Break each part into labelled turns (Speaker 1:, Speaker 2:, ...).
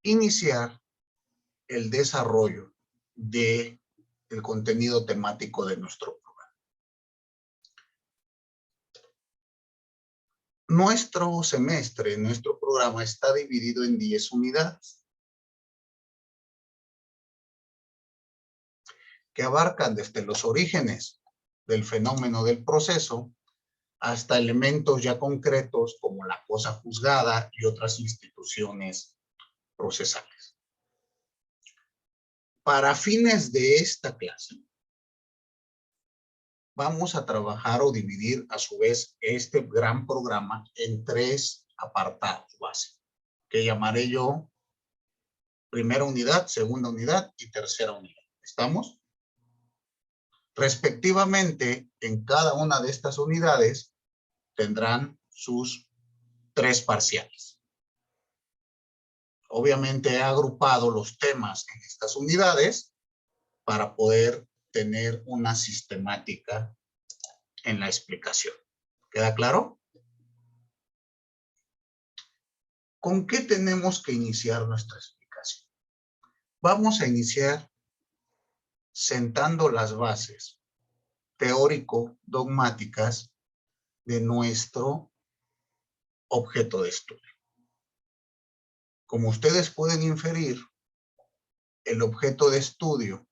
Speaker 1: iniciar el desarrollo del contenido temático de nuestro programa. Nuestro semestre, nuestro programa está dividido en 10 unidades que abarcan desde los orígenes del fenómeno del proceso hasta elementos ya concretos como la cosa juzgada y otras instituciones procesales. Para fines de esta clase, vamos a trabajar o dividir a su vez este gran programa en 3 apartados básicos, que llamaré yo primera unidad, segunda unidad y tercera unidad. ¿Estamos? Respectivamente, en cada una de estas unidades tendrán sus 3 parciales. Obviamente he agrupado los temas en estas unidades para poder tener una sistemática en la explicación. ¿Queda claro? ¿Con qué tenemos que iniciar nuestra explicación? Vamos a iniciar sentando las bases teórico-dogmáticas de nuestro objeto de estudio. Como ustedes pueden inferir, el objeto de estudio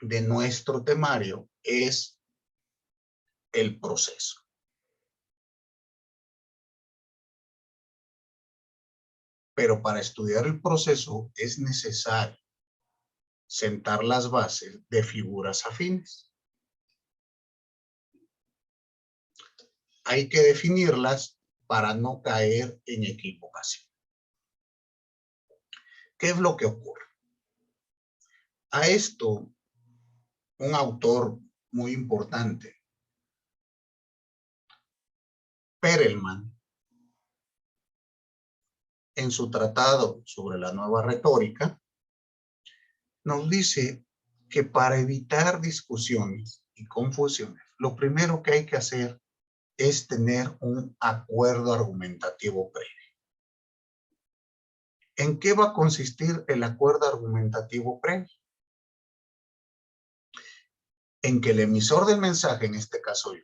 Speaker 1: de nuestro temario es el proceso. Pero para estudiar el proceso es necesario sentar las bases de figuras afines. Hay que definirlas para no caer en equivocación. ¿Qué es lo que ocurre? A esto, un autor muy importante, Perelman, en su tratado sobre la nueva retórica, nos dice que para evitar discusiones y confusiones, lo primero que hay que hacer es tener un acuerdo argumentativo previo. ¿En qué va a consistir el acuerdo argumentativo previo? En que el emisor del mensaje, en este caso yo,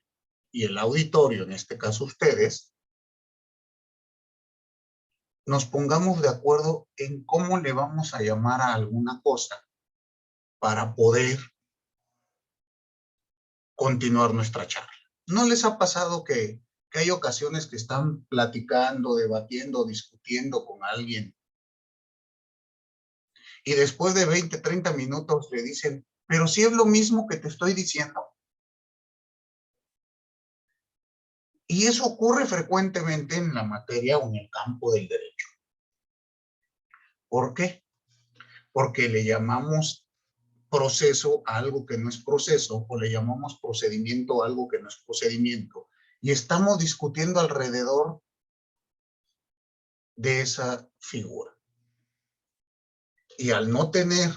Speaker 1: y el auditorio, en este caso ustedes, nos pongamos de acuerdo en cómo le vamos a llamar a alguna cosa para poder continuar nuestra charla. ¿No les ha pasado que hay ocasiones que están platicando, debatiendo, discutiendo con alguien y después de 20, 30 minutos le dicen, pero si es lo mismo que te estoy diciendo? Y eso ocurre frecuentemente en la materia o en el campo del derecho. ¿Por qué? Porque le llamamos proceso a algo que no es proceso, o le llamamos procedimiento a algo que no es procedimiento, y estamos discutiendo alrededor de esa figura. Y al no tener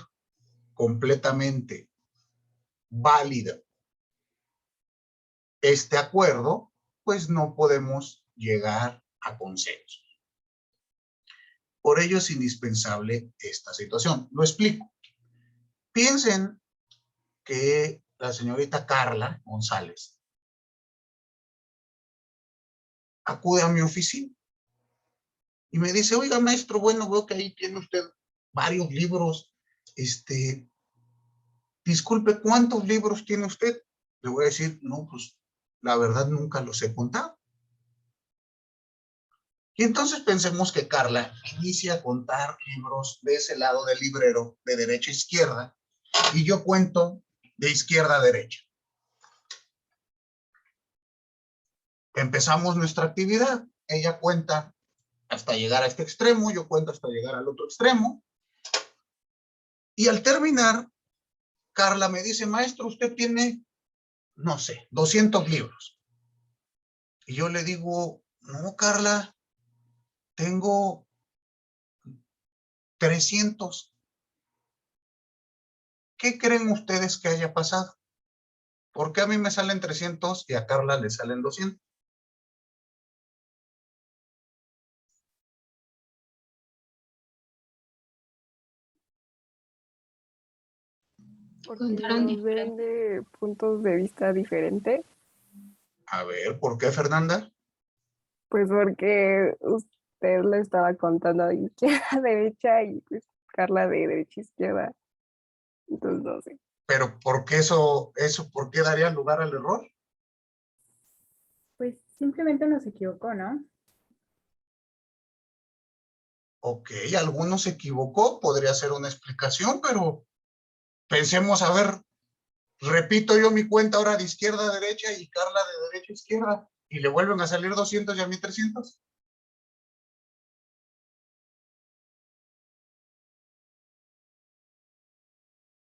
Speaker 1: completamente válida este acuerdo, pues no podemos llegar a consenso. Por ello es indispensable esta situación. Lo explico. Piensen que la señorita Carla González acude a mi oficina y me dice, oiga, maestro, bueno, veo que ahí tiene usted varios libros. Disculpe, ¿cuántos libros tiene usted? Le voy a decir, no, pues la verdad nunca los he contado. Y entonces pensemos que Carla inicia a contar libros de ese lado del librero, de derecha a izquierda, y yo cuento de izquierda a derecha. Empezamos nuestra actividad. Ella cuenta hasta llegar a este extremo, yo cuento hasta llegar al otro extremo. Y al terminar, Carla me dice, maestro, usted tiene, no sé, 200 libros. Y yo le digo, no, Carla, tengo 300. ¿Qué creen ustedes que haya pasado? ¿Por qué a mí me salen 300 y a Carla le salen 200?
Speaker 2: Porque nos ven de puntos de vista diferentes.
Speaker 1: A ver, ¿por qué, Fernanda?
Speaker 2: Pues porque usted le estaba contando de izquierda a derecha y pues Carla de derecha a izquierda. Entonces no sé.
Speaker 1: Pero ¿por qué por qué daría lugar al error?
Speaker 3: Pues simplemente nos equivocó, ¿no?
Speaker 1: Ok, alguno se equivocó, podría ser una explicación, pero pensemos, a ver, repito yo mi cuenta ahora de izquierda a derecha y Carla de derecha a izquierda, y le vuelven a salir 200 y a mí 300.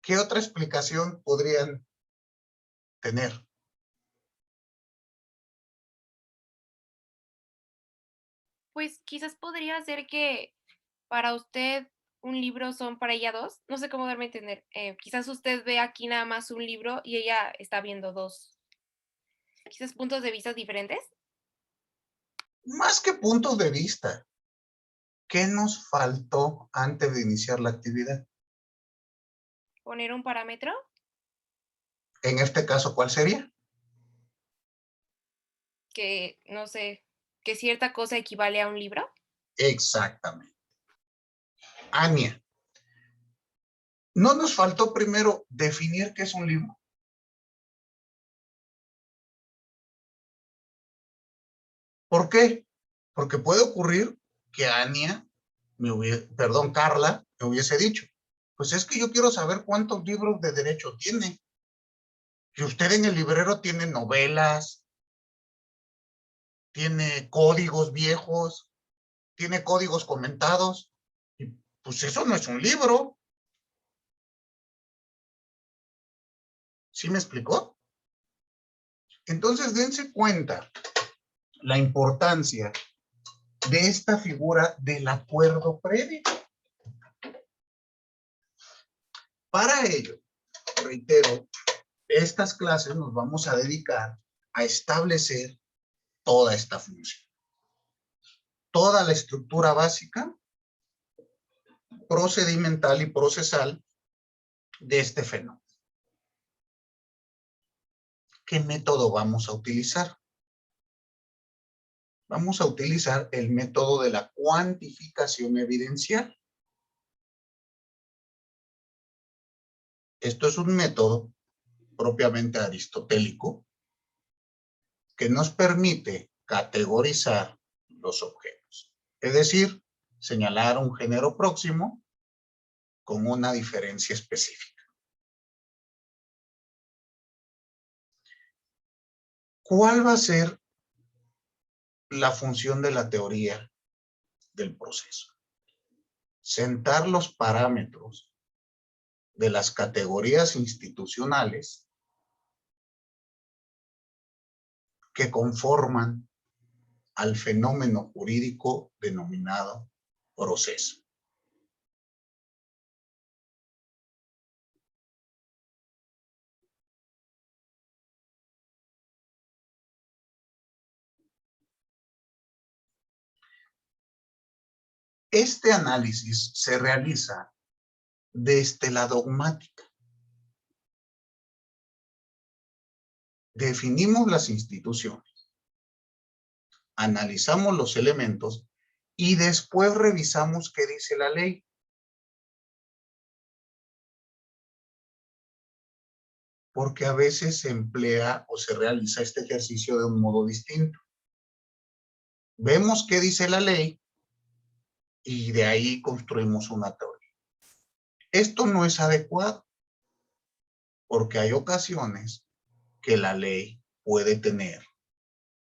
Speaker 1: ¿Qué otra explicación podrían tener?
Speaker 4: Pues quizás podría ser que para usted un libro son para ella dos. No sé cómo darme a entender. Quizás usted ve aquí nada más un libro y ella está viendo dos, quizás puntos de vista diferentes.
Speaker 1: Más que puntos de vista, ¿qué nos faltó antes de iniciar la actividad?
Speaker 4: Poner un parámetro.
Speaker 1: En este caso, ¿cuál sería?
Speaker 4: Que, no sé, que cierta cosa equivale a un libro.
Speaker 1: Exactamente. Ania, ¿no nos faltó primero definir qué es un libro? ¿Por qué? Porque puede ocurrir que Ania, Carla, me hubiese dicho, pues es que yo quiero saber cuántos libros de derecho tiene. Que usted en el librero tiene novelas, tiene códigos viejos, tiene códigos comentados, y pues eso no es un libro. ¿Sí me explicó? Entonces dense cuenta la importancia de esta figura del acuerdo previo. Para ello, reitero, estas clases nos vamos a dedicar a establecer toda esta función. Toda la estructura básica, procedimental y procesal de este fenómeno. ¿Qué método vamos a utilizar? Vamos a utilizar el método de la cuantificación evidencial. Esto es un método propiamente aristotélico que nos permite categorizar los objetos. Es decir, señalar un género próximo con una diferencia específica. ¿Cuál va a ser la función de la teoría del proceso? Sentar los parámetros de las categorías institucionales que conforman al fenómeno jurídico denominado proceso. Este análisis se realiza desde la dogmática. Definimos las instituciones, analizamos los elementos y después revisamos qué dice la ley. Porque a veces se emplea o se realiza este ejercicio de un modo distinto. Vemos qué dice la ley y de ahí construimos una teoría. Esto no es adecuado porque hay ocasiones que la ley puede tener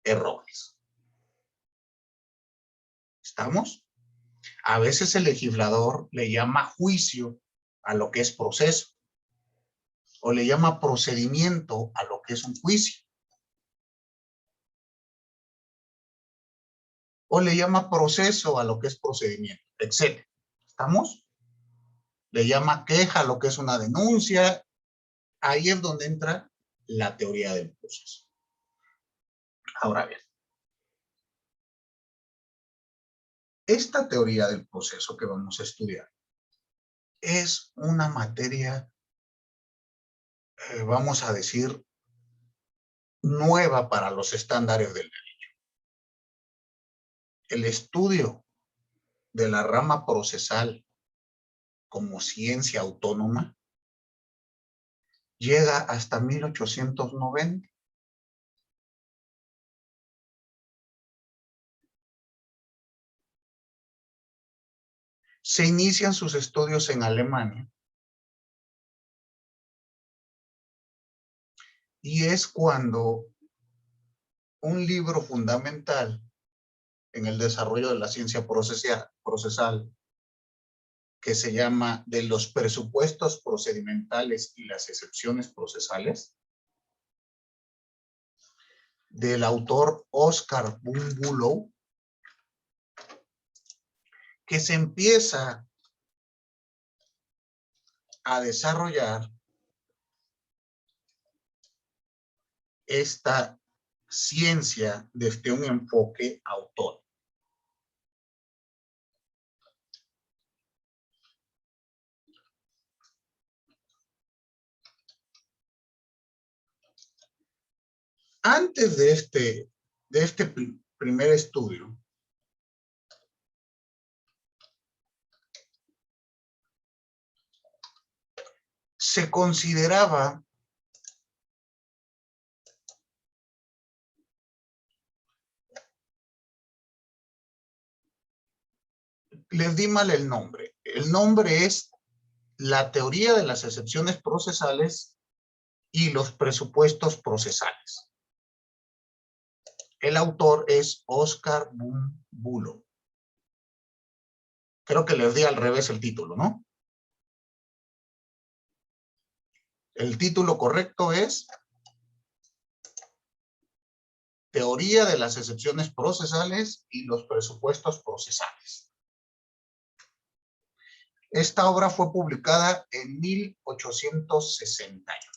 Speaker 1: errores. ¿Estamos? A veces el legislador le llama juicio a lo que es proceso o le llama procedimiento a lo que es un juicio o le llama proceso a lo que es procedimiento, etc. ¿Estamos? Le llama queja a lo que es una denuncia. Ahí es donde entra la teoría del proceso. Ahora bien, esta teoría del proceso que vamos a estudiar es una materia vamos a decir, nueva para los estándares del derecho. El estudio de la rama procesal como ciencia autónoma llega hasta 1890. Se inician sus estudios en Alemania y es cuando un libro fundamental en el desarrollo de la ciencia procesal que se llama De los presupuestos procedimentales y las excepciones procesales, del autor Oscar Bulow, que se empieza a desarrollar esta ciencia desde un enfoque autónomo. Antes de este primer estudio, se consideraba les di mal el nombre. El nombre es la teoría de las excepciones procesales y los presupuestos procesales. El autor es Oscar Bulow. Creo que les di al revés el título, ¿no? El título correcto es Teoría de las excepciones procesales y los presupuestos procesales. Esta obra fue publicada en 1868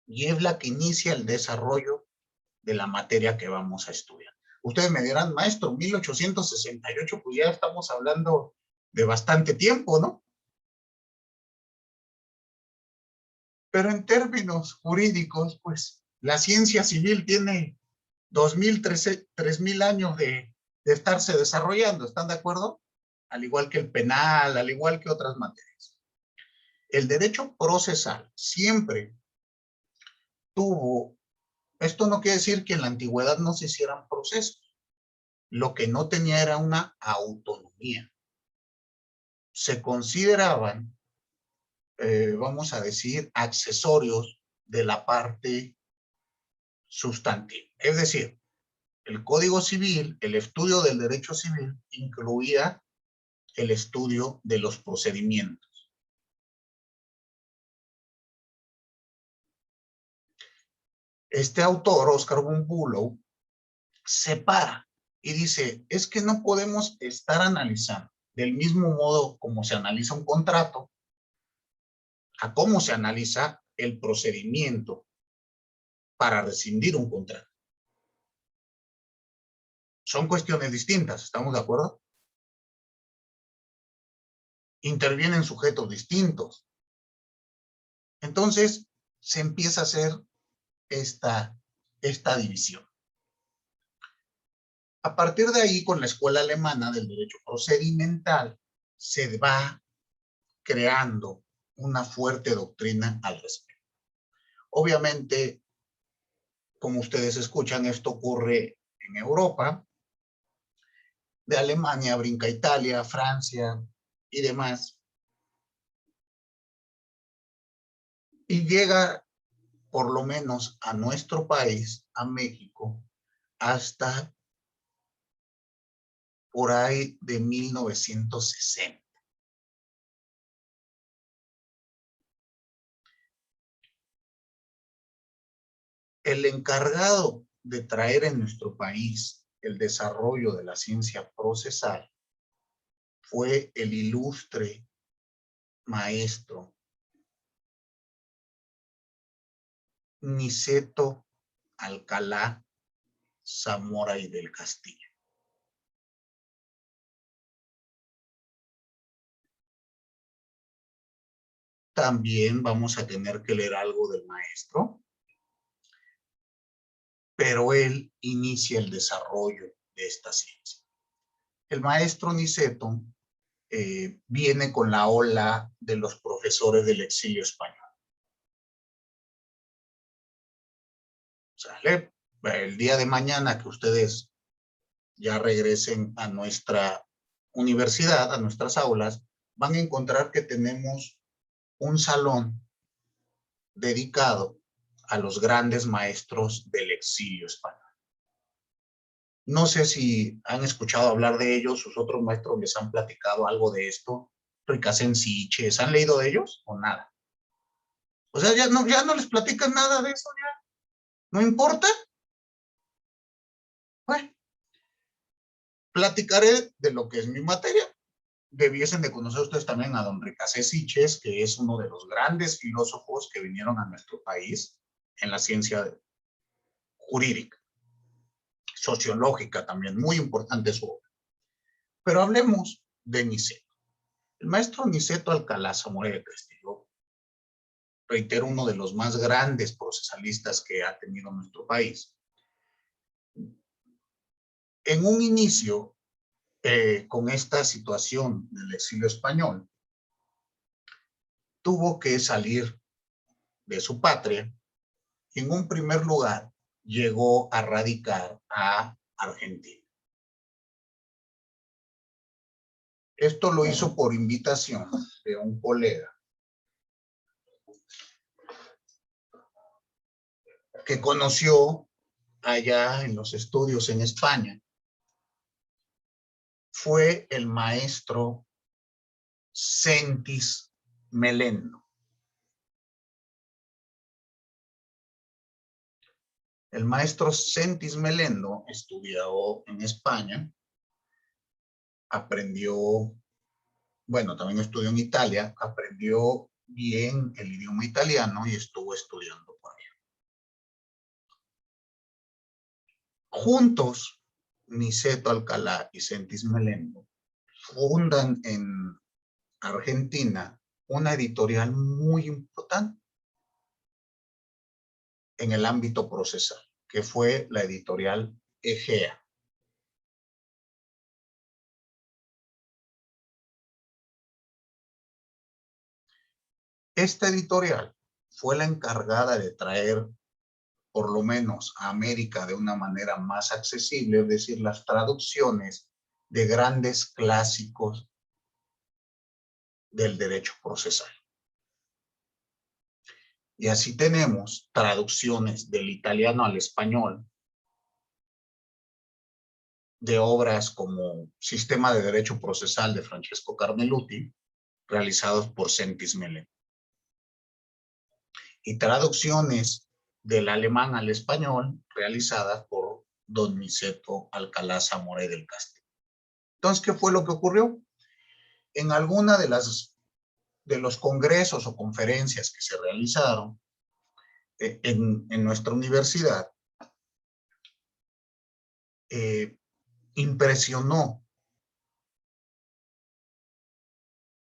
Speaker 1: y es la que inicia el desarrollo de la materia que vamos a estudiar. Ustedes me dirán, maestro, 1868, pues ya estamos hablando de bastante tiempo, ¿no? Pero en términos jurídicos, pues la ciencia civil tiene 2000, 3000 años de estarse desarrollando, ¿están de acuerdo? Al igual que el penal, al igual que otras materias. El derecho procesal siempre tuvo, esto no quiere decir que en la antigüedad no se hicieran procesos, lo que no tenía era una autonomía. Se consideraban, vamos a decir, accesorios de la parte sustantiva. Es decir, el Código Civil, el estudio del derecho civil, incluía el estudio de los procedimientos. Este autor, Oscar Bulow, separa y dice, es que no podemos estar analizando del mismo modo como se analiza un contrato, a cómo se analiza el procedimiento para rescindir un contrato. Son cuestiones distintas, ¿estamos de acuerdo? Intervienen sujetos distintos. Entonces, se empieza a hacer esta división. A partir de ahí, con la escuela alemana del derecho procedimental, se va creando una fuerte doctrina al respecto. Obviamente, como ustedes escuchan, esto ocurre en Europa. De Alemania brinca Italia, Francia y demás. Y llega, por lo menos, a nuestro país, a México, hasta por ahí de 1960. El encargado de traer en nuestro país el desarrollo de la ciencia procesal fue el ilustre maestro Niceto Alcalá Zamora y del Castillo. también vamos a tener que leer algo del maestro, pero él inicia el desarrollo de esta ciencia. El maestro Niceto viene con la ola de los profesores del exilio español. ¿Sale? El día de mañana que ustedes ya regresen a nuestra universidad, a nuestras aulas, van a encontrar que tenemos un salón dedicado a los grandes maestros del exilio español. No sé si han escuchado hablar de ellos, sus otros maestros les han platicado algo de esto. Ricasén Siches, ¿han leído de ellos o nada? O sea, ya no les platican nada de eso, ya. ¿No importa? Bueno, platicaré de lo que es mi materia. Debiesen de conocer ustedes también a don Ricasén Siches, que es uno de los grandes filósofos que vinieron a nuestro país en la ciencia jurídica, sociológica también, muy importante su obra. Pero hablemos de Niceto. El maestro Niceto Alcalá Zamora de Castillo, reitero, uno de los más grandes procesalistas que ha tenido nuestro país. En un inicio, con esta situación del exilio español, tuvo que salir de su patria y en un primer lugar llegó a radicar a Argentina. Esto lo hizo por invitación de un colega que conoció allá en los estudios en España. Fue el maestro Sentis Melendo. El maestro Sentis Melendo estudió en España, aprendió, bueno, también estudió en Italia, aprendió bien el idioma italiano y estuvo estudiando por allá. Juntos, Niceto Alcalá y Sentis Melendo fundan en Argentina una editorial muy importante en el ámbito procesal, que fue la editorial Egea. Esta editorial fue la encargada de traer, por lo menos a América de una manera más accesible, es decir, las traducciones de grandes clásicos del derecho procesal. Y así tenemos traducciones del italiano al español de obras como Sistema de Derecho Procesal de Francesco Carneluti, realizados por Sentis Melendo. Y traducciones del alemán al español realizadas por don Niceto Alcalá Zamora del Castillo. Entonces, ¿qué fue lo que ocurrió? En alguna de los congresos o conferencias que se realizaron en nuestra universidad, impresionó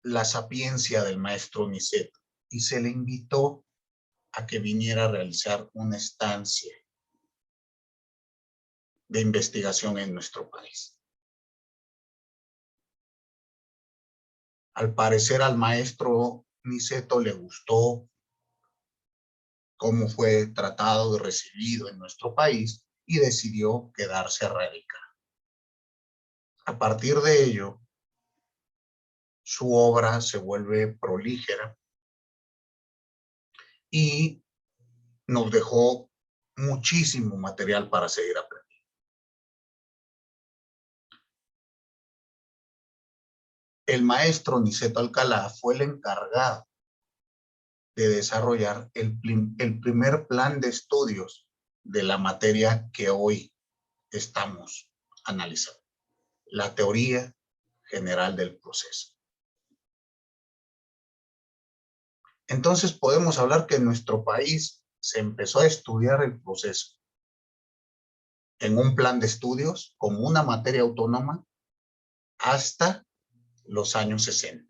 Speaker 1: la sapiencia del maestro Niceto y se le invitó a que viniera a realizar una estancia de investigación en nuestro país. Al parecer al maestro Niceto le gustó cómo fue tratado y recibido en nuestro país y decidió quedarse a radicar. A partir de ello, su obra se vuelve prolífera y nos dejó muchísimo material para seguir aprendiendo. El maestro Niceto Alcalá fue el encargado de desarrollar el primer plan de estudios de la materia que hoy estamos analizando, la teoría general del proceso. Entonces podemos hablar que en nuestro país se empezó a estudiar el proceso en un plan de estudios como una materia autónoma hasta los años 60.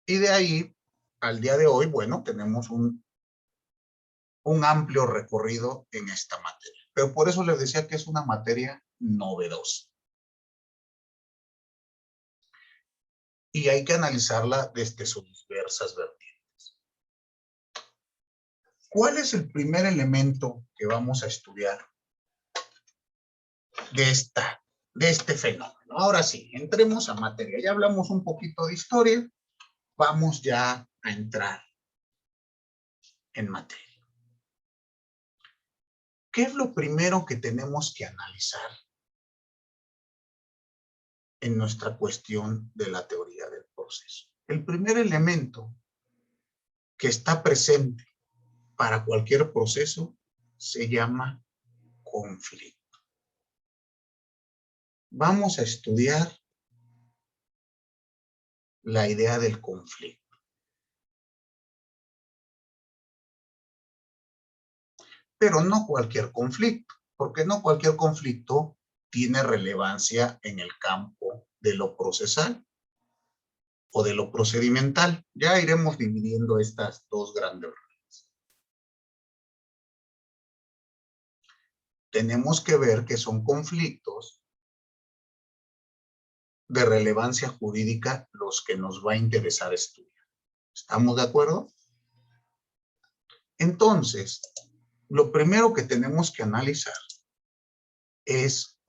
Speaker 1: Y de ahí, al día de hoy, bueno, tenemos un amplio recorrido en esta materia. Pero por eso les decía que es una materia novedosa. Y hay que analizarla desde sus diversas vertientes. ¿Cuál es el primer elemento que vamos a estudiar de este fenómeno? Ahora sí, entremos a materia. Ya hablamos un poquito de historia, vamos ya a entrar en materia. ¿Qué es lo primero que tenemos que analizar en nuestra cuestión de la teoría del proceso? El primer elemento que está presente para cualquier proceso se llama conflicto. Vamos a estudiar la idea del conflicto. Pero no cualquier conflicto, porque no cualquier conflicto tiene relevancia en el campo de lo procesal o de lo procedimental. Ya iremos dividiendo estas dos grandes ramas. Tenemos que ver que son conflictos de relevancia jurídica los que nos va a interesar estudiar. ¿Estamos de acuerdo? Entonces, lo primero que tenemos que analizar es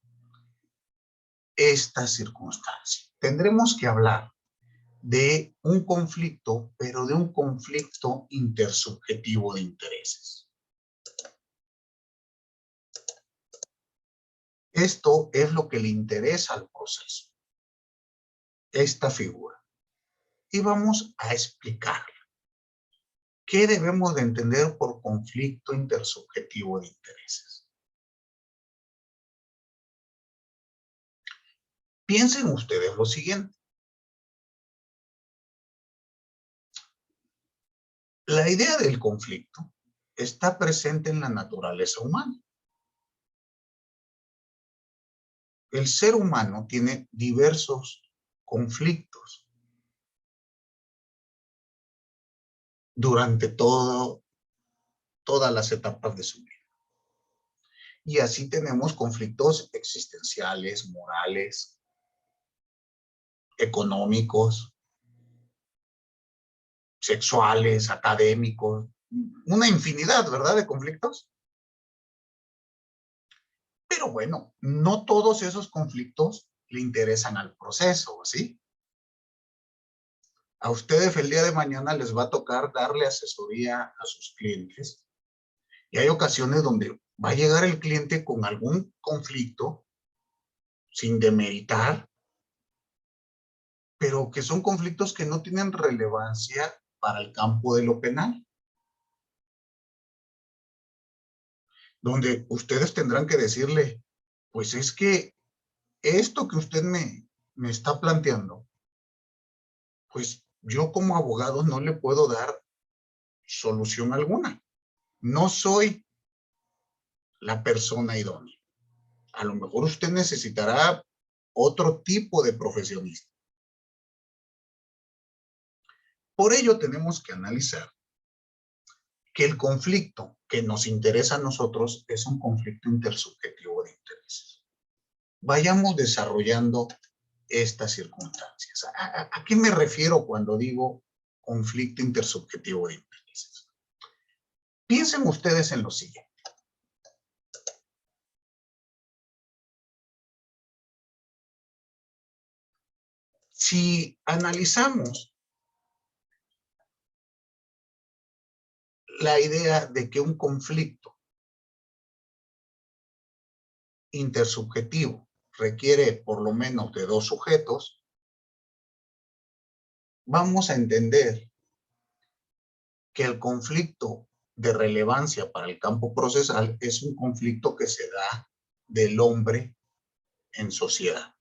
Speaker 1: esta circunstancia. Tendremos que hablar de un conflicto, pero de un conflicto intersubjetivo de intereses. Esto es lo que le interesa al proceso, esta figura. Y vamos a explicarla. ¿Qué debemos de entender por conflicto intersubjetivo de intereses? Piensen ustedes lo siguiente. La idea del conflicto está presente en la naturaleza humana. El ser humano tiene diversos conflictos durante todas las etapas de su vida. Y así tenemos conflictos existenciales, morales, económicos, sexuales, académicos, una infinidad, ¿verdad?, de conflictos. Pero bueno, no todos esos conflictos le interesan al proceso, ¿sí? A ustedes el día de mañana les va a tocar darle asesoría a sus clientes. Y hay ocasiones donde va a llegar el cliente con algún conflicto sin demeritar, pero que son conflictos que no tienen relevancia para el campo de lo penal. Donde ustedes tendrán que decirle, pues es que esto que usted me está planteando, pues yo como abogado no le puedo dar solución alguna. No soy la persona idónea. A lo mejor usted necesitará otro tipo de profesionista. Por ello tenemos que analizar que el conflicto que nos interesa a nosotros es un conflicto intersubjetivo de intereses. Vayamos desarrollando estas circunstancias. ¿A qué me refiero cuando digo conflicto intersubjetivo de intereses? Piensen ustedes en lo siguiente. Si analizamos la idea de que un conflicto intersubjetivo requiere por lo menos de dos sujetos, vamos a entender que el conflicto de relevancia para el campo procesal es un conflicto que se da del hombre en sociedad.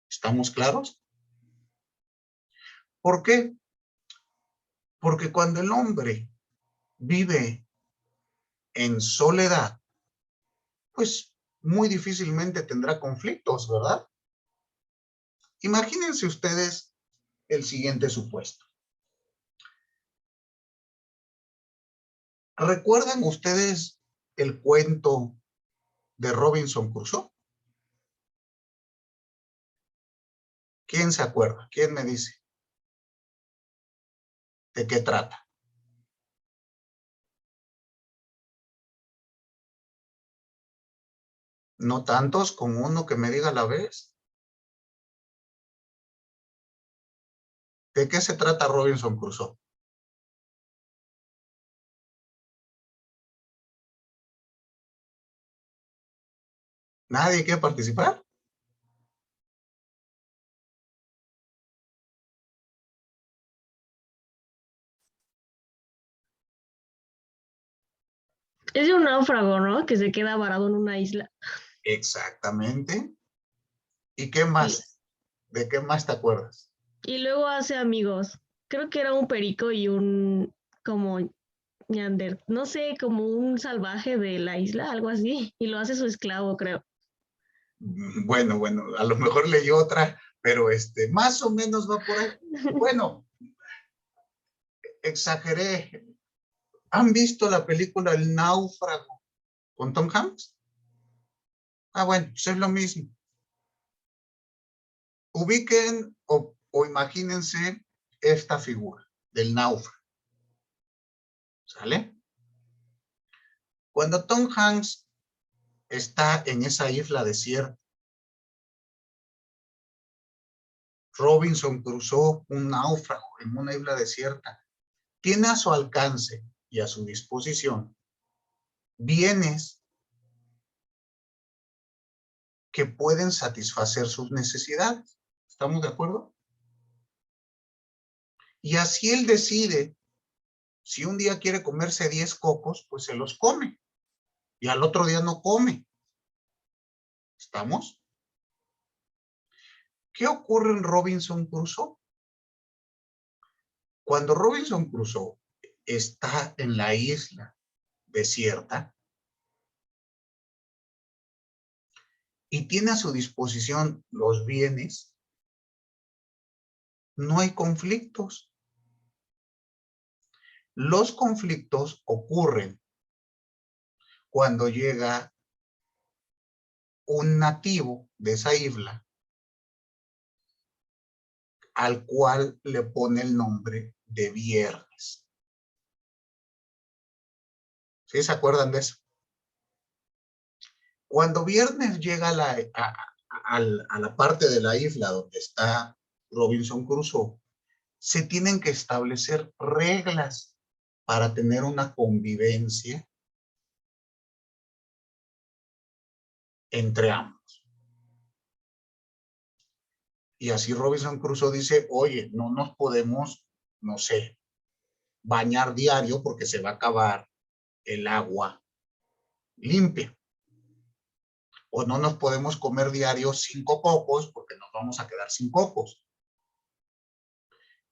Speaker 1: ¿Estamos claros? ¿Por qué? Porque cuando el hombre vive en soledad, pues muy difícilmente tendrá conflictos, ¿verdad? Imagínense ustedes el siguiente supuesto. ¿Recuerdan ustedes el cuento de Robinson Crusoe? ¿Quién se acuerda? ¿Quién me dice? ¿De qué trata? No tantos como uno que me diga a la vez. ¿De qué se trata Robinson Crusoe? ¿Nadie quiere participar?
Speaker 5: Es de un náufrago, ¿no? Que se queda varado en una isla.
Speaker 1: Exactamente. ¿Y qué
Speaker 5: Y,
Speaker 1: más? ¿De qué más te acuerdas?
Speaker 5: y luego hace amigos. Creo que era un perico y un como no sé, como un salvaje de la isla, algo así. Y lo hace su esclavo, creo.
Speaker 1: Bueno, a lo mejor leí otra, pero más o menos va por ahí. Bueno, exageré. ¿Han visto la película El Náufrago con Tom Hanks? Ah, bueno, pues es lo mismo. Ubiquen o imagínense esta figura del náufrago. ¿Sale? Cuando Tom Hanks está en esa isla desierta, Robinson Crusoe, un náufrago en una isla desierta, tiene a su alcance y a su disposición bienes que pueden satisfacer sus necesidades. ¿Estamos de acuerdo? Y así él decide, si un día quiere comerse 10 cocos, pues se los come. Y al otro día no come. ¿Estamos? ¿Qué ocurre en Robinson Crusoe? Cuando Robinson Crusoe está en la isla desierta y tiene a su disposición los bienes, no hay conflictos. Los conflictos ocurren cuando llega un nativo de esa isla al cual le pone el nombre de Viernes. ¿Sí se acuerdan de eso? Cuando Viernes llega a la parte de la isla donde está Robinson Crusoe, se tienen que establecer reglas para tener una convivencia entre ambos. Y así Robinson Crusoe dice, oye, no nos podemos, no sé, bañar diario porque se va a acabar el agua limpia. O no nos podemos comer diario 5 cocos porque nos vamos a quedar sin cocos.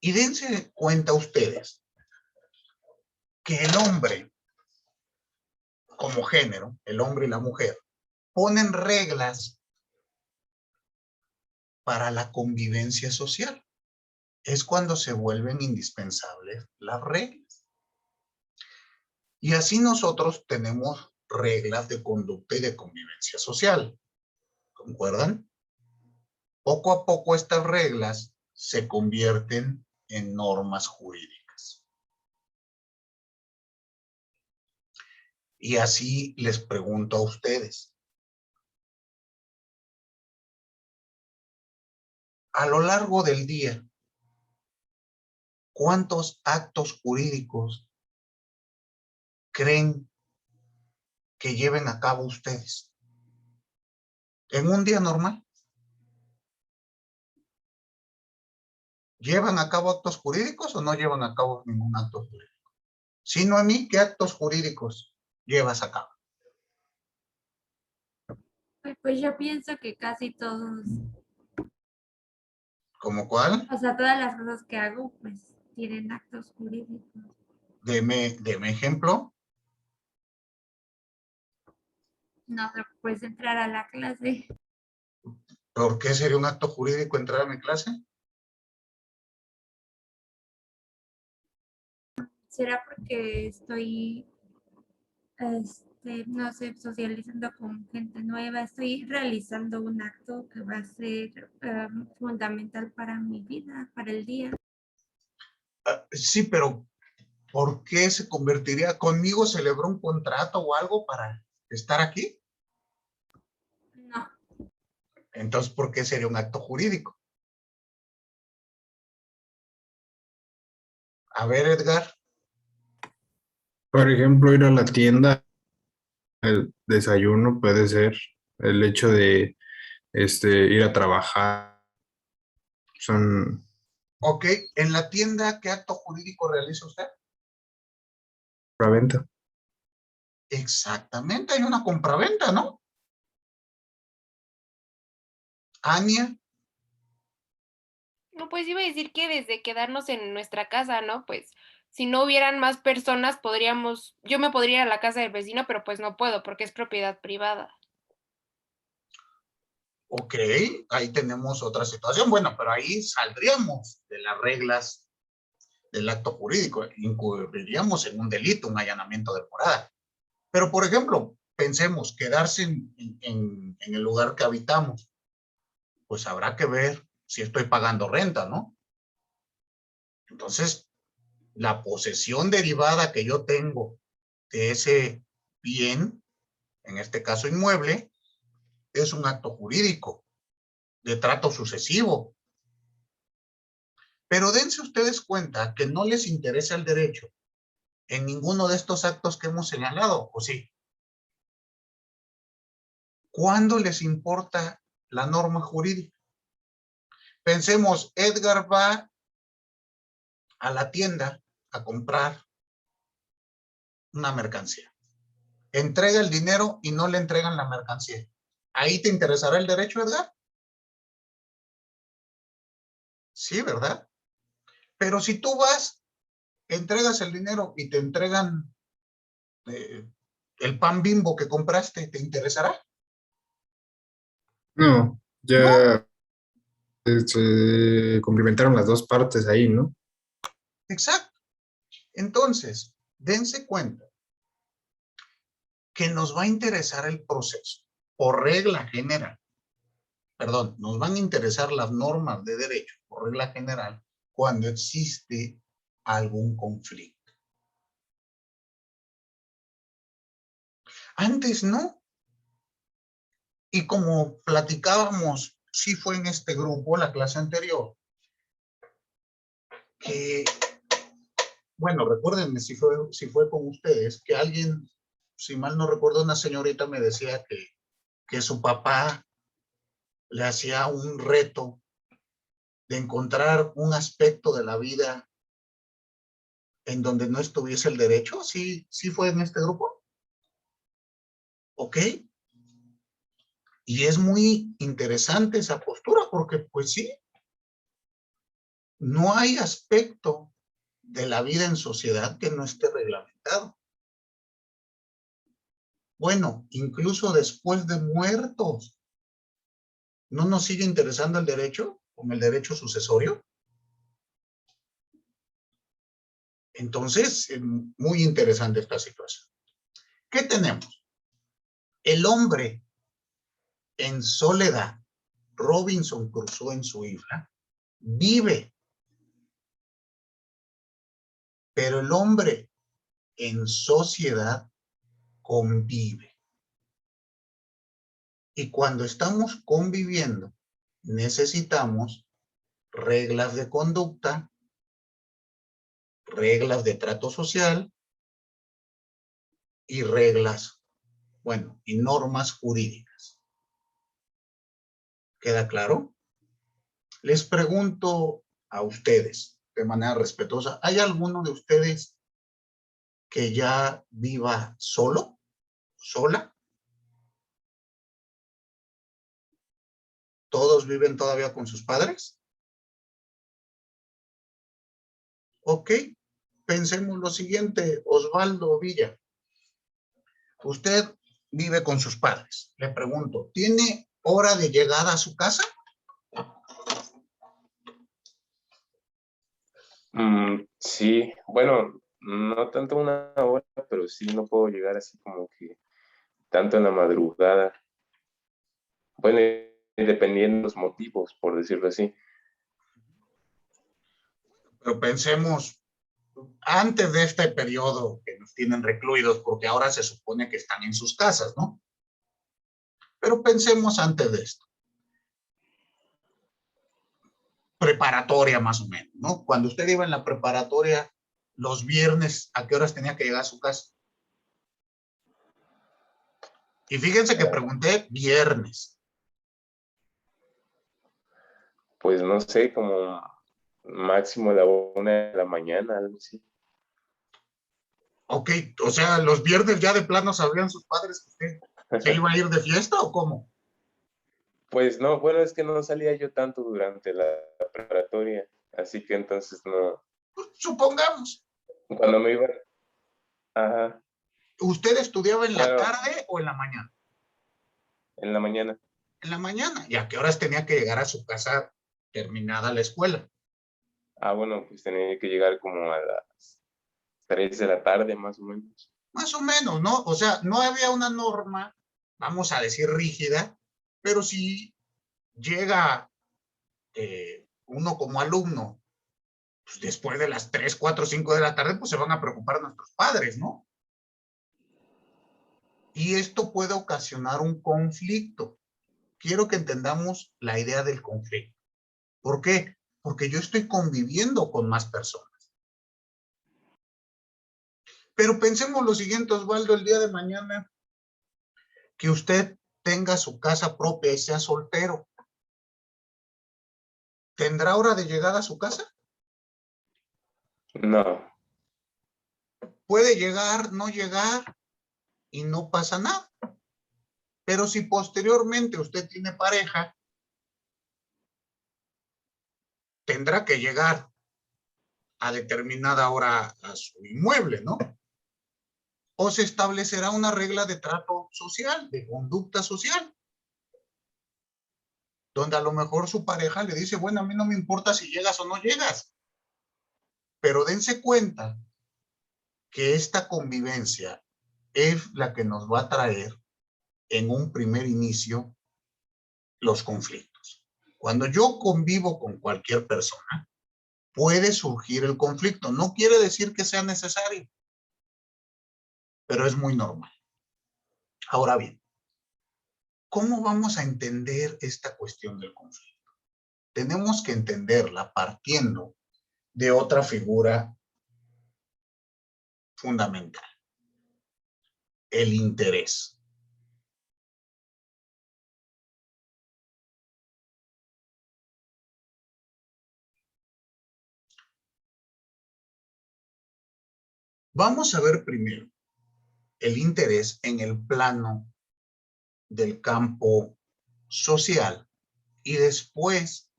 Speaker 1: Y dense cuenta ustedes que el hombre, como género, el hombre y la mujer, ponen reglas para la convivencia social. Es cuando se vuelven indispensables las reglas. Y así nosotros tenemos reglas de conducta y de convivencia social. ¿Concuerdan? Poco a poco estas reglas se convierten en normas jurídicas. Y así les pregunto a ustedes. A lo largo del día, ¿cuántos actos jurídicos creen que lleven a cabo ustedes? En un día normal, ¿llevan a cabo actos jurídicos o no llevan a cabo ningún acto jurídico? Si no, a mí, ¿qué actos jurídicos llevas a cabo?
Speaker 3: Pues yo pienso que casi todos,
Speaker 1: ¿Cómo cuál?
Speaker 3: o sea, todas las cosas que hago, pues tienen actos jurídicos.
Speaker 1: Deme ejemplo.
Speaker 3: No sé, pues entrar a la clase.
Speaker 1: ¿Por qué sería un acto jurídico entrar a mi clase?
Speaker 3: ¿Será porque estoy, no sé, socializando con gente nueva? Estoy realizando un acto que va a ser fundamental para mi vida, para el día.
Speaker 1: Sí, pero ¿por qué se convertiría? ¿Conmigo celebró un contrato o algo para estar aquí?
Speaker 3: No,
Speaker 1: Entonces, ¿por qué sería un acto jurídico? A ver, Edgar.
Speaker 6: Por ejemplo, ir a la tienda, el desayuno puede ser, el hecho de ir a trabajar, son
Speaker 1: Ok, en la tienda, ¿qué acto jurídico realiza usted?
Speaker 6: la venta.
Speaker 1: Exactamente, hay una compraventa, ¿no? Ania,
Speaker 4: No, pues iba a decir que desde quedarnos en nuestra casa, ¿no? Pues si no hubieran más personas, yo me podría ir a la casa del vecino, pero pues no puedo porque es propiedad privada.
Speaker 1: ok, ahí tenemos otra situación. Bueno, pero ahí saldríamos de las reglas del acto jurídico, incurriríamos en un delito, un allanamiento de morada. Pero, por ejemplo, pensemos, quedarse en el lugar que habitamos, pues habrá que ver si estoy pagando renta, ¿no? Entonces, la posesión derivada que yo tengo de ese bien, en este caso inmueble, es un acto jurídico de trato sucesivo. Pero dense ustedes cuenta que no les interesa el derecho en ninguno de estos actos que hemos señalado, ¿o sí? ¿Cuándo les importa la norma jurídica? Pensemos, Edgar va a la tienda a comprar una mercancía. Entrega el dinero y no le entregan la mercancía. ¿Ahí te interesará el derecho, Edgar? Sí, ¿verdad? Pero si tú vas, entregas el dinero y te entregan el pan Bimbo que compraste, ¿te interesará?
Speaker 6: No,
Speaker 1: No,
Speaker 6: ya se complementaron las dos partes ahí, ¿no?
Speaker 1: exacto. Entonces, dense cuenta que nos va a interesar el proceso por regla general. Perdón, nos van a interesar las normas de derecho por regla general cuando existe algún conflicto. Antes no. Y como platicábamos, sí fue en este grupo, la clase anterior, que, bueno, recuérdenme si fue con ustedes, que alguien, si mal no recuerdo, una señorita me decía que su papá le hacía un reto de encontrar un aspecto de la vida en donde no estuviese el derecho. Sí, sí fue en este grupo. ¿Ok? Y es muy interesante esa postura porque, pues sí, no hay aspecto de la vida en sociedad que no esté reglamentado. Bueno, incluso después de muertos, ¿no nos sigue interesando el derecho con el derecho sucesorio? Entonces, muy interesante esta situación. ¿Qué tenemos? El hombre en soledad, Robinson Crusoe en su isla, vive, pero el hombre en sociedad convive. Y cuando estamos conviviendo, necesitamos reglas de conducta, reglas de trato social y reglas, bueno, y normas jurídicas. ¿Queda claro? Les pregunto a ustedes de manera respetuosa, ¿hay alguno de ustedes que ya viva solo, sola? ¿Todos viven todavía con sus padres? Ok, pensemos lo siguiente, Osvaldo Villa. Usted vive con sus padres. Le pregunto, ¿tiene hora de llegada a su casa?
Speaker 7: Sí, bueno, no tanto una hora, pero sí no puedo llegar así como que tanto en la madrugada. Bueno, dependiendo de los motivos, por decirlo así.
Speaker 1: Pero pensemos antes de este periodo que nos tienen recluidos, porque ahora se supone que están en sus casas, ¿no? Pero pensemos antes de esto. Preparatoria más o menos, ¿no? Cuando usted iba en la preparatoria, los viernes, ¿a qué horas tenía que llegar a su casa? Y fíjense que pregunté viernes.
Speaker 7: Pues no sé, como máximo a la 1 de la mañana, algo así.
Speaker 1: Ok, o sea, los viernes ya de plano sabían sus padres que usted se iba a ir de fiesta o cómo?
Speaker 7: Pues no, bueno, es que no salía yo tanto durante la preparatoria, así que entonces no.
Speaker 1: Pues, supongamos,
Speaker 7: Cuando me iba, ajá,
Speaker 1: ¿usted estudiaba en la
Speaker 7: bueno,
Speaker 1: tarde o en la mañana?
Speaker 7: en la mañana.
Speaker 1: En la mañana. ¿Y a qué horas tenía que llegar a su casa terminada la escuela?
Speaker 7: Bueno, pues tenía que llegar como a las 3 de la tarde, más o menos.
Speaker 1: Más o menos, ¿no? O sea, no había una norma, vamos a decir rígida, pero si llega uno como alumno, pues después de las 3, 4, 5 de la tarde, pues se van a preocupar nuestros padres, ¿no? Y esto puede ocasionar un conflicto. Quiero que entendamos la idea del conflicto. ¿Por qué? Porque yo estoy conviviendo con más personas. Pero pensemos lo siguiente, Osvaldo, el día de mañana, que usted tenga su casa propia y sea soltero. ¿Tendrá hora de llegada a su casa?
Speaker 7: No,
Speaker 1: Puede llegar, no llegar y no pasa nada. Pero si posteriormente usted tiene pareja, tendrá que llegar a determinada hora a su inmueble, ¿no? O se establecerá una regla de trato social, de conducta social, donde a lo mejor su pareja le dice, bueno, a mí no me importa si llegas o no llegas, pero dense cuenta que esta convivencia es la que nos va a traer en un primer inicio los conflictos. Cuando yo convivo con cualquier persona, puede surgir el conflicto. No quiere decir que sea necesario, pero es muy normal. Ahora bien, ¿cómo vamos a entender esta cuestión del conflicto? Tenemos que entenderla partiendo de otra figura fundamental, el interés. Vamos a ver primero el interés en el plano del campo social y después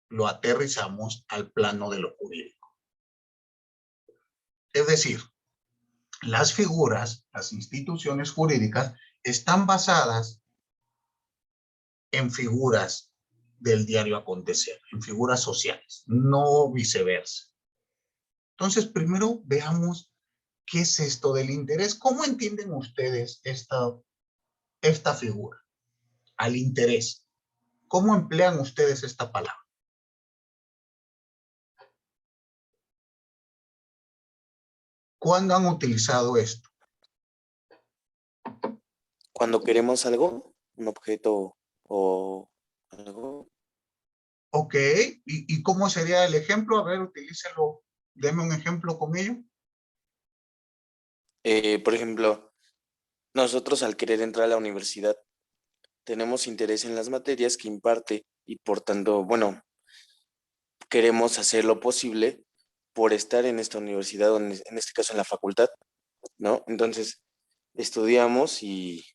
Speaker 1: lo aterrizamos al plano de lo jurídico. Es decir, las figuras, las instituciones jurídicas están basadas en figuras del diario acontecer, en figuras sociales, no viceversa. Entonces, primero veamos qué es esto del interés. ¿Cómo entienden ustedes esta figura? Al interés. ¿Cómo emplean ustedes esta palabra? ¿Cuándo han utilizado esto?
Speaker 8: Cuando queremos algo, un objeto o algo,
Speaker 1: Ok, ¿y cómo sería el ejemplo? A ver, utilícelo, deme un ejemplo con ello.
Speaker 8: por ejemplo, nosotros al querer entrar a la universidad tenemos interés en las materias que imparte y por tanto, bueno, queremos hacer lo posible por estar en esta universidad, o en este caso en la facultad, ¿no? Entonces, estudiamos y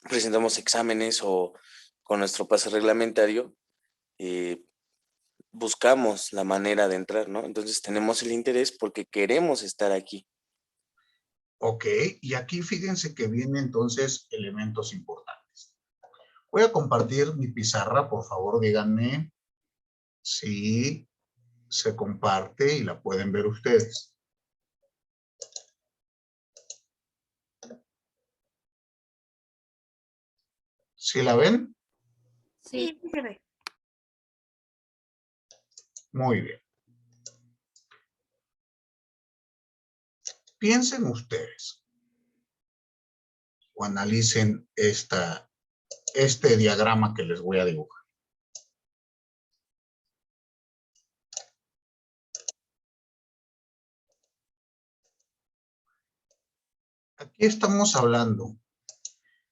Speaker 8: presentamos exámenes o con nuestro pase reglamentario, eh, buscamos la manera de entrar, ¿no? Entonces tenemos el interés porque queremos estar aquí.
Speaker 1: Ok, y aquí fíjense que vienen entonces elementos importantes. Voy a compartir mi pizarra, por favor, díganme si se comparte y la pueden ver ustedes. ¿Sí la ven?
Speaker 3: Sí, se ve.
Speaker 1: Muy bien. Piensen ustedes o analicen este diagrama que les voy a dibujar. Aquí estamos hablando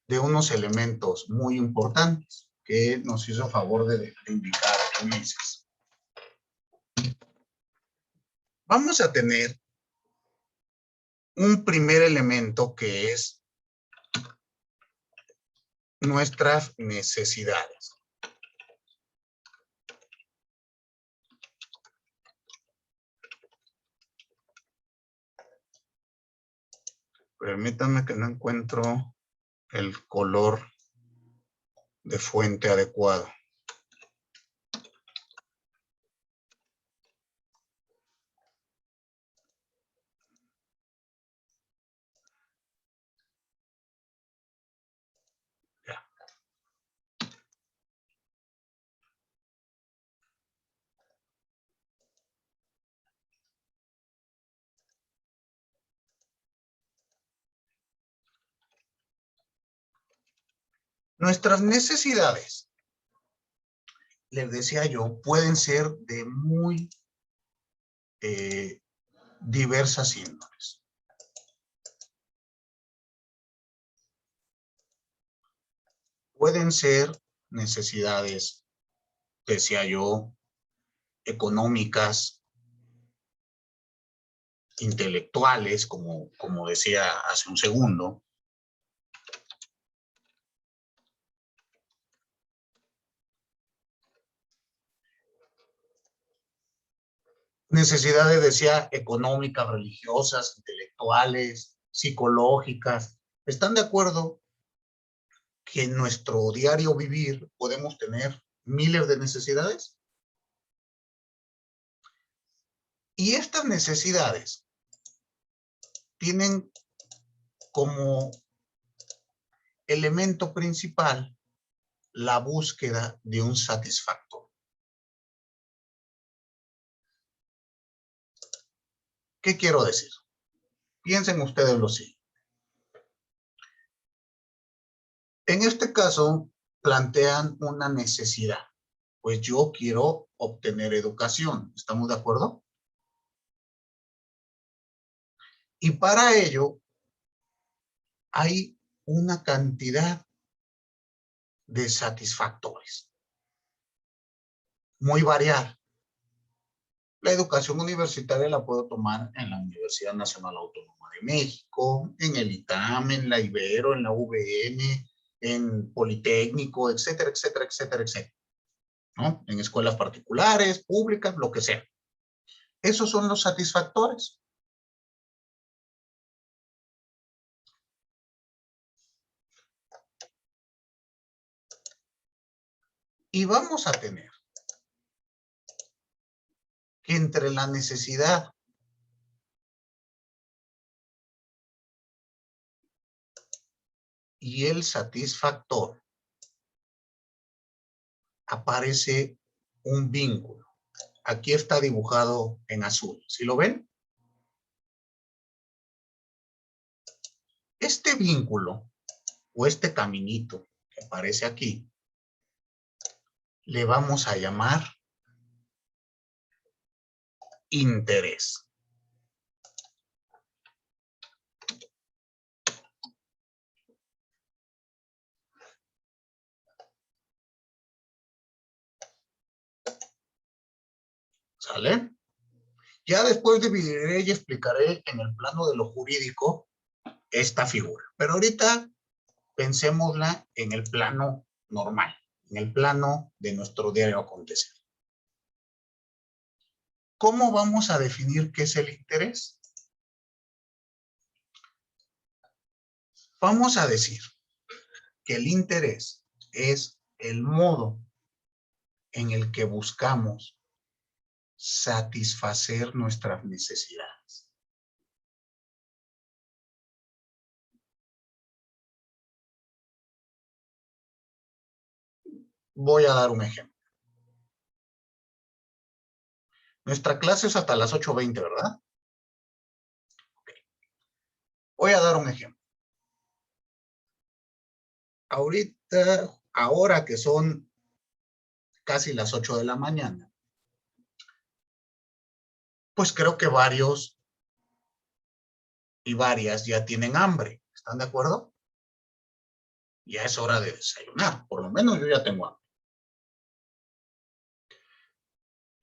Speaker 1: de unos elementos muy importantes que nos hizo favor de indicar Ulises. Vamos a tener un primer elemento que es nuestras necesidades. Permítanme que no encuentro el color de fuente adecuado. Ya. Nuestras necesidades, les decía yo, pueden ser de muy diversas índoles. Pueden ser necesidades, decía yo, económicas, intelectuales, como decía hace un segundo. Necesidades, decía, económicas, religiosas, intelectuales, psicológicas. ¿Están de acuerdo que en nuestro diario vivir podemos tener miles de necesidades? Y estas necesidades tienen como elemento principal la búsqueda de un satisfactor. ¿Qué quiero decir? Piensen ustedes lo siguiente. En este caso, plantean una necesidad. Pues yo quiero obtener educación. ¿Estamos de acuerdo? Y para ello, hay una cantidad de satisfactores. Muy variada. La educación universitaria la puedo tomar en la Universidad Nacional Autónoma de México, en el ITAM, en la Ibero, en la UVM, en Politécnico, etcétera, etcétera, etcétera, etcétera. ¿No? En escuelas particulares, públicas, lo que sea. Esos son los satisfactores. Y vamos a tener que entre la necesidad y el satisfactor aparece un vínculo. Aquí está dibujado en azul. ¿Sí lo ven? Este vínculo o este caminito que aparece aquí, le vamos a llamar interés. ¿Sale? Ya después dividiré y explicaré en el plano de lo jurídico esta figura. Pero ahorita pensémosla en el plano normal, en el plano de nuestro diario acontecer. ¿Cómo vamos a definir qué es el interés? Vamos a decir que el interés es el modo en el que buscamos satisfacer nuestras necesidades. Voy a dar un ejemplo. Nuestra clase es hasta las 8:20, ¿verdad? Okay. Voy a dar un ejemplo. Ahora que son casi las 8 de la mañana, pues creo que varios y varias ya tienen hambre. ¿Están de acuerdo? Ya es hora de desayunar. Por lo menos yo ya tengo hambre.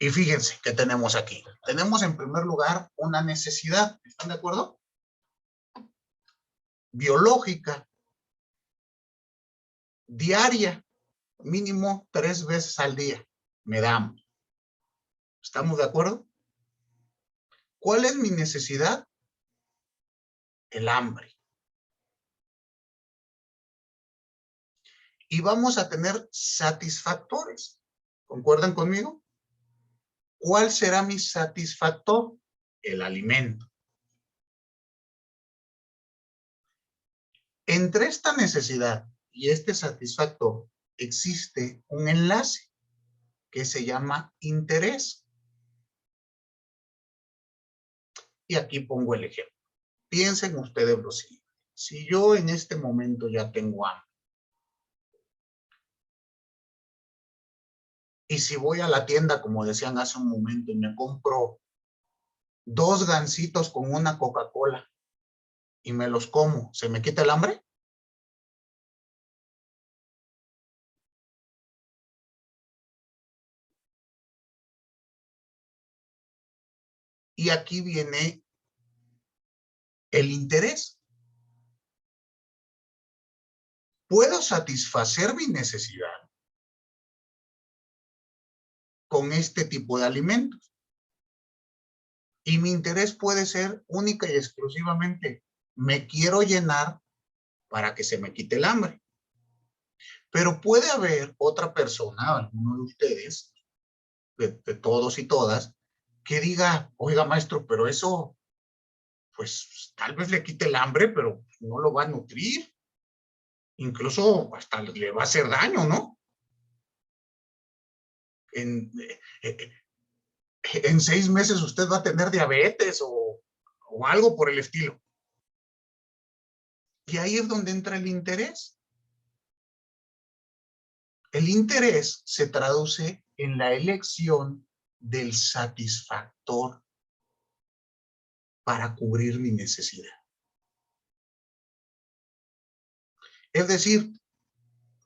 Speaker 1: Y fíjense qué tenemos aquí. Tenemos en primer lugar una necesidad. ¿Están de acuerdo? Biológica. Diaria. Mínimo 3 veces al día. Me da hambre. ¿Estamos de acuerdo? ¿Cuál es mi necesidad? El hambre. Y vamos a tener satisfactores. ¿Concuerdan conmigo? ¿Cuál será mi satisfactor? El alimento. Entre esta necesidad y este satisfactor existe un enlace que se llama interés. Y aquí pongo el ejemplo. Piensen ustedes lo siguiente. Si yo en este momento ya tengo hambre, y si voy a la tienda, como decían hace un momento, y me compro 2 gansitos con una Coca-Cola y me los como, ¿se me quita el hambre? Y aquí viene el interés. ¿Puedo satisfacer mi necesidad con este tipo de alimentos? Y mi interés puede ser única y exclusivamente, me quiero llenar para que se me quite el hambre. Pero puede haber otra persona, alguno de ustedes, de todos y todas, que diga, oiga maestro, pero eso, pues tal vez le quite el hambre, pero no lo va a nutrir. Incluso hasta le va a hacer daño, ¿no? En 6 meses usted va a tener diabetes o algo por el estilo. Y ahí es donde entra el interés. El interés se traduce en la elección del satisfactor para cubrir mi necesidad. Es decir,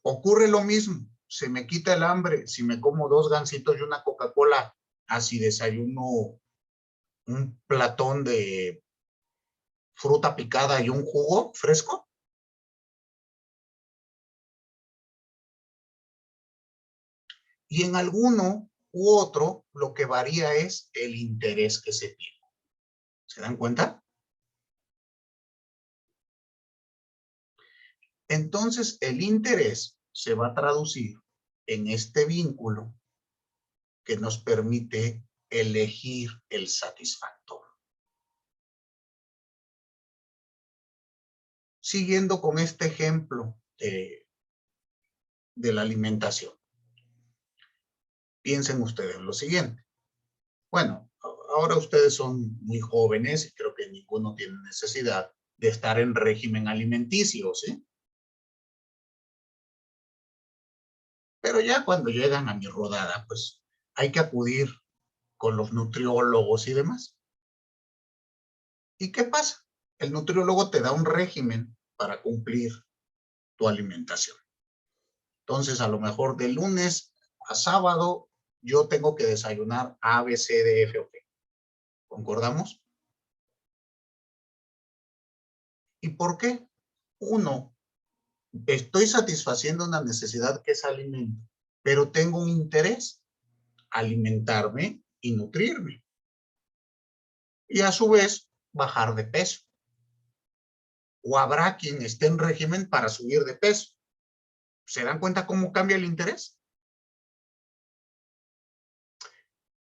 Speaker 1: ocurre lo mismo. Se me quita el hambre si me como 2 gansitos y una Coca-Cola, así desayuno un platón de fruta picada y un jugo fresco. Y en alguno u otro, lo que varía es el interés que se tiene. ¿Se dan cuenta? Entonces, el interés se va a traducir en este vínculo que nos permite elegir el satisfactor. Siguiendo con este ejemplo de la alimentación. Piensen ustedes lo siguiente. Bueno, ahora ustedes son muy jóvenes y creo que ninguno tiene necesidad de estar en régimen alimenticio, ¿sí? Pero ya cuando llegan a mi rodada, pues hay que acudir con los nutriólogos y demás. ¿Y qué pasa? El nutriólogo te da un régimen para cumplir tu alimentación. Entonces, a lo mejor de lunes a sábado, yo tengo que desayunar A, B, C, D, F o P. ¿Concordamos? ¿Y por qué? Uno, estoy satisfaciendo una necesidad que es alimento, pero tengo un interés, alimentarme y nutrirme. Y a su vez, bajar de peso. O habrá quien esté en régimen para subir de peso. ¿Se dan cuenta cómo cambia el interés?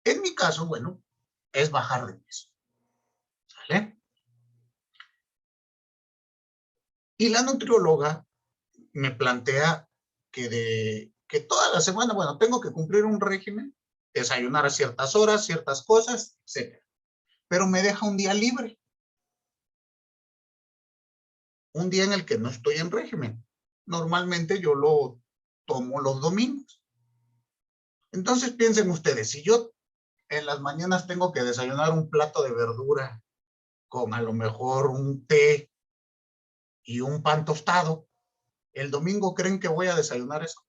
Speaker 1: En mi caso, bueno, es bajar de peso. ¿Sale? Y la nutrióloga me plantea que toda la semana, bueno, tengo que cumplir un régimen, desayunar a ciertas horas, ciertas cosas, etc. Pero me deja un día libre. Un día en el que no estoy en régimen. Normalmente yo lo tomo los domingos. Entonces piensen ustedes, si yo en las mañanas tengo que desayunar un plato de verdura con a lo mejor un té y un pan tostado, ¿el domingo creen que voy a desayunar eso?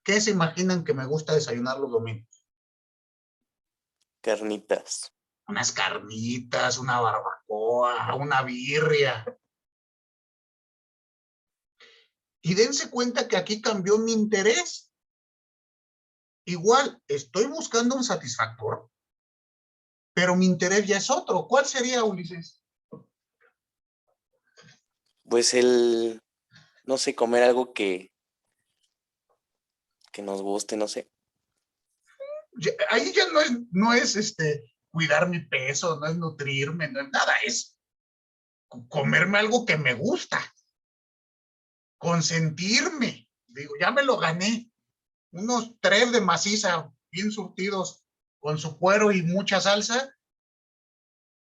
Speaker 1: ¿Qué se imaginan que me gusta desayunar los domingos?
Speaker 8: Carnitas.
Speaker 1: Unas carnitas, una barbacoa, una birria. Y dense cuenta que aquí cambió mi interés. Igual, estoy buscando un satisfactor, pero mi interés ya es otro. ¿Cuál sería, Ulises?
Speaker 8: Pues no sé, comer algo que nos guste, no sé.
Speaker 1: Ahí ya no es cuidar mi peso, no es nutrirme, no es nada, es comerme algo que me gusta, consentirme. Digo, ya me lo gané. Unos 3 de maciza bien surtidos con su cuero y mucha salsa.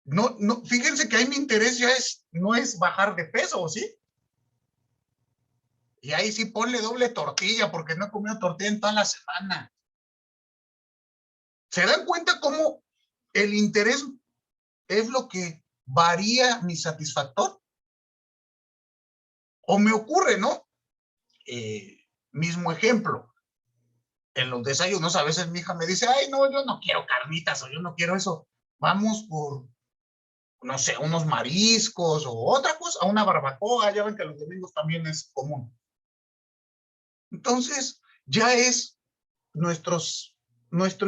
Speaker 1: No, fíjense que ahí mi interés ya no es bajar de peso, ¿o sí? Y ahí sí ponle doble tortilla porque no he comido tortilla en toda la semana. ¿Se dan cuenta cómo el interés es lo que varía mi satisfactor? O me ocurre, ¿no? Mismo ejemplo. En los desayunos a veces mi hija me dice, ay, no, yo no quiero carnitas o yo no quiero eso. Vamos por, no sé, unos mariscos o otra cosa, una barbacoa. Ya ven que los domingos también es común. Entonces, ya es nuestro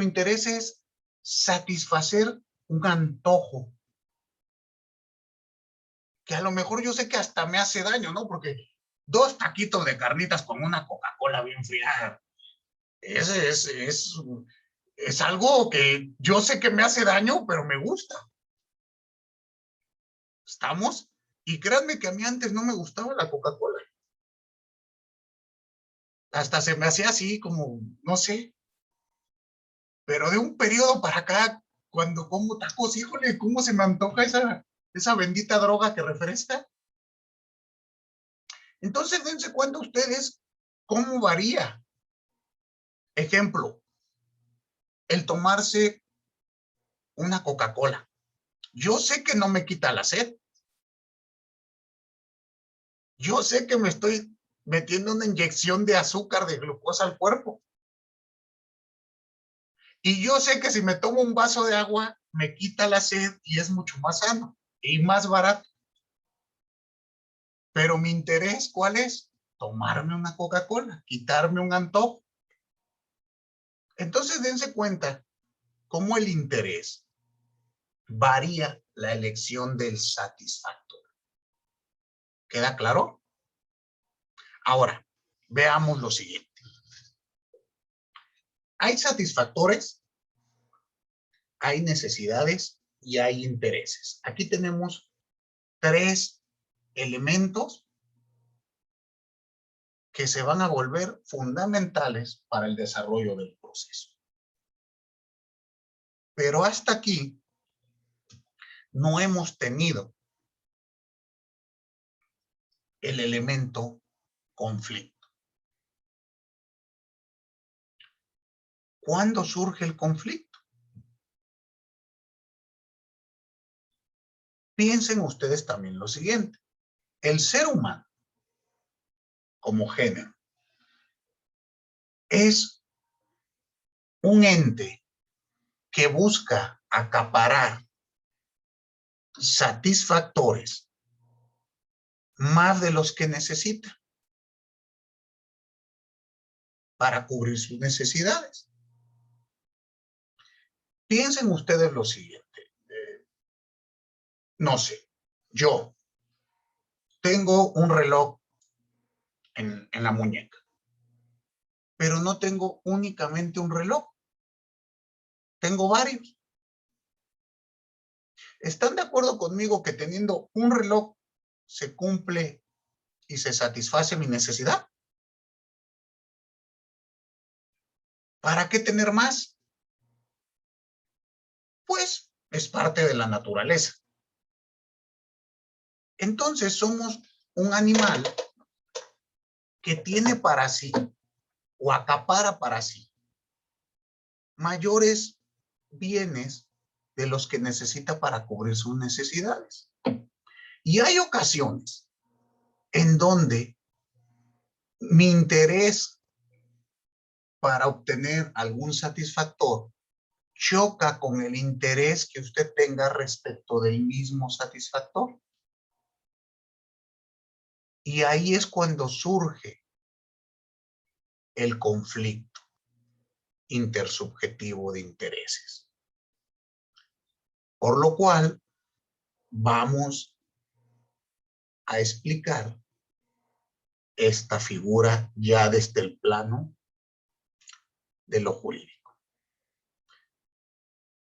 Speaker 1: interés es satisfacer un antojo. Que a lo mejor yo sé que hasta me hace daño, ¿no? Porque 2 taquitos de carnitas con una Coca-Cola bien fría, es algo que yo sé que me hace daño, pero me gusta. ¿Estamos? Y créanme que a mí antes no me gustaba la Coca-Cola. Hasta se me hacía así como, no sé. Pero de un periodo para acá, cuando como tacos, híjole, cómo se me antoja esa bendita droga que refresca. Entonces, dense cuenta ustedes cómo varía. Ejemplo, el tomarse una Coca-Cola. Yo sé que no me quita la sed. Yo sé que me estoy metiendo una inyección de azúcar, de glucosa al cuerpo. Y yo sé que si me tomo un vaso de agua, me quita la sed y es mucho más sano y más barato. Pero mi interés, ¿cuál es? Tomarme una Coca-Cola, quitarme un antojo. Entonces, dense cuenta cómo el interés varía la elección del satisfactor. ¿Queda claro? Ahora, veamos lo siguiente. Hay satisfactores, hay necesidades y hay intereses. Aquí tenemos 3 elementos que se van a volver fundamentales para el desarrollo del proceso. Pero hasta aquí no hemos tenido el elemento conflicto. ¿Cuándo surge el conflicto? Piensen ustedes también lo siguiente. El ser humano, como género, es un ente que busca acaparar satisfactores más de los que necesita para cubrir sus necesidades. Piensen ustedes lo siguiente. No sé, yo tengo un reloj en la muñeca. Pero no tengo únicamente un reloj. Tengo varios. ¿Están de acuerdo conmigo que teniendo un reloj se cumple y se satisface mi necesidad? ¿Para qué tener más? Pues es parte de la naturaleza. Entonces somos un animal que tiene para sí o acapara para sí mayores bienes de los que necesita para cubrir sus necesidades. Y hay ocasiones en donde mi interés para obtener algún satisfactor choca con el interés que usted tenga respecto del mismo satisfactor. Y ahí es cuando surge el conflicto intersubjetivo de intereses. Por lo cual, vamos a explicar esta figura ya desde el plano de lo jurídico.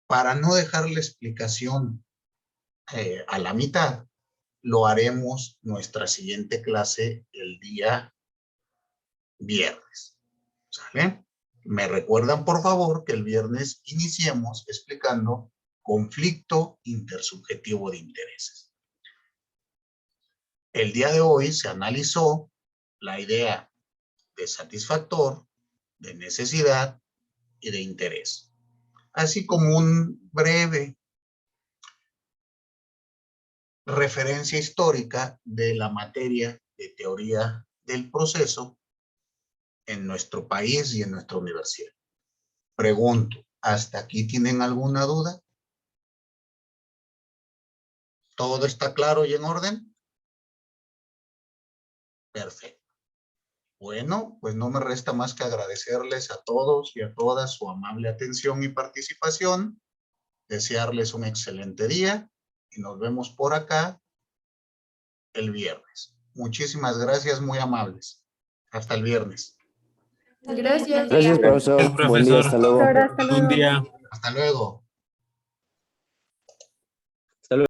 Speaker 1: Para no dejar la explicación a la mitad, lo haremos nuestra siguiente clase el día viernes. ¿Sale? Me recuerdan, por favor, que el viernes iniciemos explicando conflicto intersubjetivo de intereses. El día de hoy se analizó la idea de satisfactor, de necesidad y de interés, así como un breve referencia histórica de la materia de teoría del proceso en nuestro país y en nuestra universidad. Pregunto, ¿hasta aquí tienen alguna duda? ¿Todo está claro y en orden? Perfecto. Bueno, pues no me resta más que agradecerles a todos y a todas su amable atención y participación, desearles un excelente día y nos vemos por acá el viernes. Muchísimas gracias, muy amables. Hasta el viernes.
Speaker 3: Gracias.
Speaker 9: Gracias, profesor.
Speaker 7: Gracias,
Speaker 9: Buen día, hasta luego.
Speaker 2: Hasta
Speaker 6: Buen
Speaker 2: luego.
Speaker 6: día.
Speaker 1: Hasta luego.